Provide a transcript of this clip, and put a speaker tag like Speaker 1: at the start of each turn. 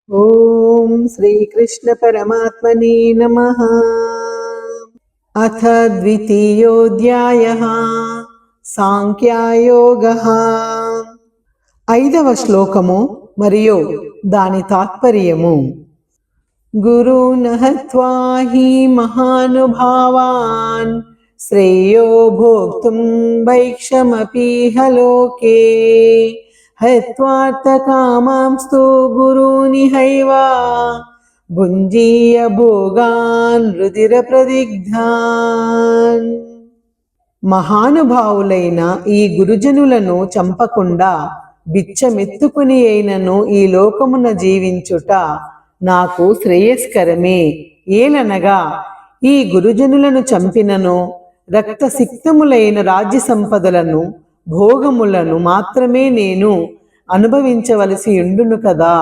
Speaker 1: ఓం శ్రీకృష్ణ పరమాత్మనే నమః. అథ ద్వితీయోऽధ్యాయః సాంఖ్యయోగః. 5వ శ్లోకము మరియు దాని తాత్పర్యము. గురూన్ హత్వా హి మహానుభావాన్ శ్రేయో భోక్తుం భైక్షమపీహ లోకే హత్వార్థకామాంస్తు గురూనిహైవ భుంజీయ భోగాన్ రుధిర ప్రదిగ్ధాన్. మహానుభావులైన ఈ గురుజనులను చంపకుండా బిచ్చమెత్తుకుని అయినను ఈ లోకమున జీవించుట నాకు శ్రేయస్కరమే. ఏలనగా ఈ గురుజనులను చంపినను రక్తసిక్తములైన రాజ్య సంపదలను భోగములను మాత్రమే నేను అనుభవించవలసి ఉండును కదా.